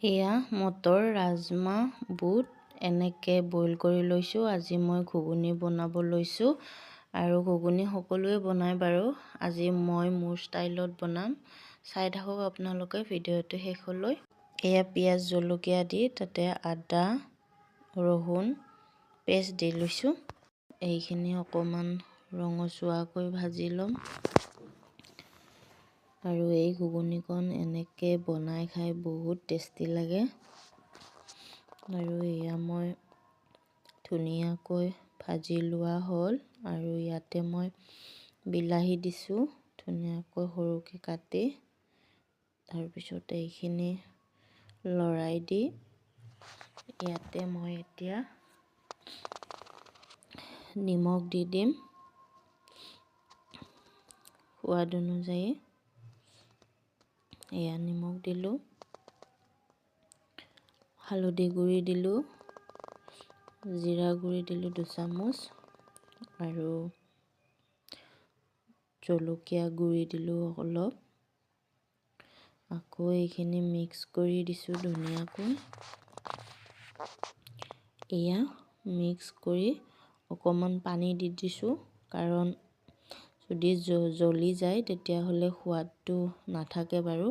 এয়া মটৰ, ৰাজমাহ, বুট এনেকৈ বইল কৰি লৈছোঁ। আজি মই ঘুগুনি বনাব লৈছোঁ আৰু ঘুগুনি সকলোৱে বনাই বাৰু। আজি মই মোৰ ষ্টাইলত বনাম। চাই থাকক আপোনালোকে ভিডিঅ'টো শেষলৈ। এয়া পিঁয়াজ জলকীয়া দি তাতে আদা ৰহুন পেষ্ট দি লৈছোঁ। এইখিনি অকণমান ৰঙচুৱাকৈ ভাজি ল'ম। আৰু এই ঘুগুনিকণ এনেকৈ বনাই খাই বহুত টেষ্টি লাগে। আৰু এয়া মই ধুনীয়াকৈ ভাজি লোৱা হ'ল আৰু ইয়াতে মই বিলাহী দিছোঁ ধুনীয়াকৈ সৰুকৈ কাটি। তাৰপিছত এইখিনি লৰাই দি ইয়াতে মই এতিয়া নিমখ দি দিম সোৱাদ অনুযায়ী। এয়া নিমখ দিলোঁ, হালধি গুড়ি দিলোঁ, জিৰা গুড়ি দিলোঁ 2 চামুচ আৰু জলকীয়া গুড়ি দিলোঁ অলপ। আকৌ এইখিনি মিক্স কৰি দিছোঁ ধুনীয়াকৈ। এয়া মিক্স কৰি অকণমান পানী দি দিছোঁ, কাৰণ যদি জ্বলি যায় তেতিয়াহ'লে সোৱাদটো নাথাকে বাৰু।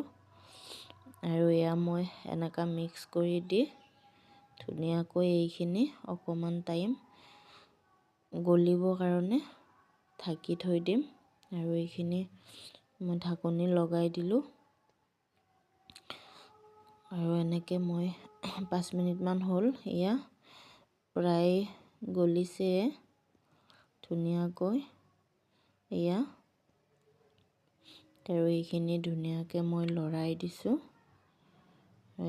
আৰু এয়া মই এনেকুৱা মিক্স কৰি দি ধুনীয়াকৈ এইখিনি অকণমান টাইম গলিবৰ কাৰণে ঢাকি থৈ দিম। আৰু এইখিনি মই ঢাকনি লগাই দিলোঁ আৰু এনেকৈ মই 5 মিনিটমান হ'ল। এয়া প্ৰায় গলিছে ধুনীয়াকৈ। এয়া আৰু এইখিনি ধুনীয়াকৈ মই লৰাই দিছোঁ।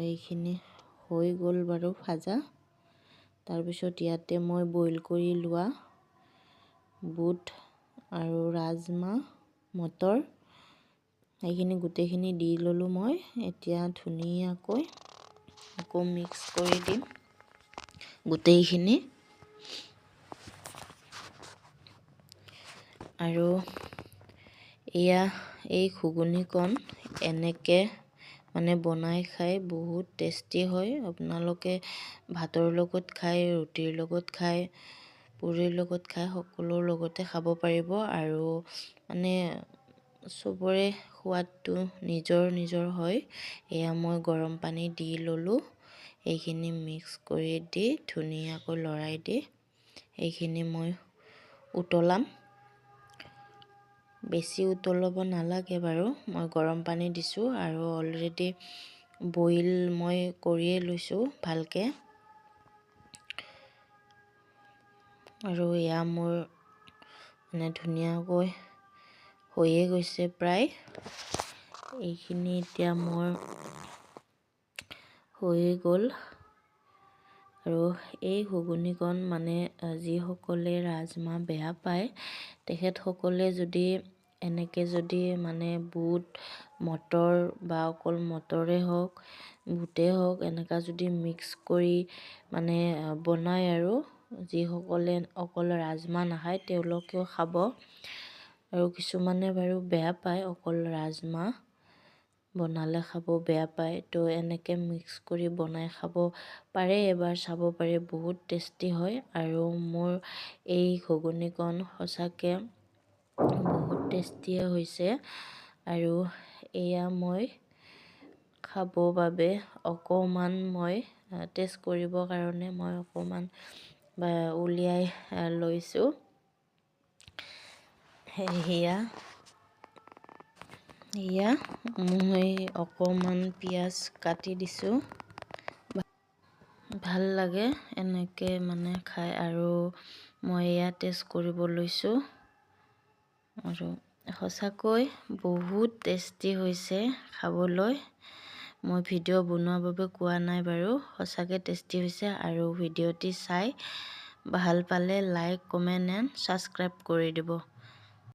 এইখিনি হৈ গ'ল বাৰু ভাজা। তাৰপিছত ইয়াতে মই বইল কৰি লোৱা বুট আৰু ৰাজমাহ মটৰ এইখিনি গোটেইখিনি দি ল'লোঁ মই। এতিয়া ধুনীয়াকৈ আকৌ মিক্স কৰি দিম গোটেইখিনি। আৰু এয়া এই ঘুগুনিকণ এনেকৈ মানে বনাই খাই বহুত টেষ্টি হয়। আপোনালোকে ভাতৰ লগত খাই, ৰুটিৰ লগত খাই, পুৰিৰ লগত খাই সকলোৰ লগতে খাব পাৰিব। আৰু মানে চবৰে সোৱাদটো নিজৰ নিজৰ হয়। এয়া মই গৰম পানী দি ল'লোঁ। এইখিনি মিক্স কৰি দি ধুনীয়াকৈ লৰাই দি এইখিনি মই উতলাম। বেছি উতলাব নালাগে বাৰু। মই গৰম পানী দিছোঁ আৰু অলৰেডি বইল মই কৰিয়ে লৈছোঁ ভালকৈ। আৰু এয়া মোৰ মানে ধুনীয়াকৈ হৈয়ে গৈছে প্ৰায়। এইখিনি এতিয়া মোৰ হৈয়ে গ'ল। আৰু এই ঘুগুনিকণ মানে যিসকলে ৰাজমাহ বেয়া পায় তেখেতসকলে যদি এনেকৈ যদি মানে বুট মটৰ বা অকল মটৰে হওক বুটেই হওক এনেকুৱা যদি মিক্স কৰি মানে বনায় আৰু যিসকলে অকল ৰাজমাহ নাখায় তেওঁলোকেও খাব। আৰু কিছুমানে বাৰু বেয়া পায়, অকল ৰাজমাহ বনালে খাব বেয়া পায়। তো এনেকৈ মিক্স কৰি বনাই খাব পাৰে, এবাৰ চাব পাৰে, বহুত টেষ্টি হয়। আৰু মোৰ এই ঘুগুনিকণ সঁচাকৈ বহুত টেষ্টিয়ে হৈছে। আৰু এয়া মই খাব বাবে অকণমান মই টেষ্ট কৰিবৰ কাৰণে মই অকণমান উলিয়াই লৈছোঁ। এয়া মই অকণমান পিঁয়াজ কাটি দিছোঁ। ভাল লাগে এনেকৈ মানে খাই। আৰু মই এয়া টেষ্ট কৰিব লৈছোঁ আৰু সঁচাকৈ বহুত টেষ্টি হৈছে খাবলৈ। মই ভিডিঅ' বনোৱাৰ বাবে কোৱা নাই বাৰু, সঁচাকৈ টেষ্টি হৈছে। আৰু ভিডিঅ'টি চাই ভাল পালে লাইক, কমেণ্ট এণ্ড ছাবস্ক্ৰাইব কৰি দিব।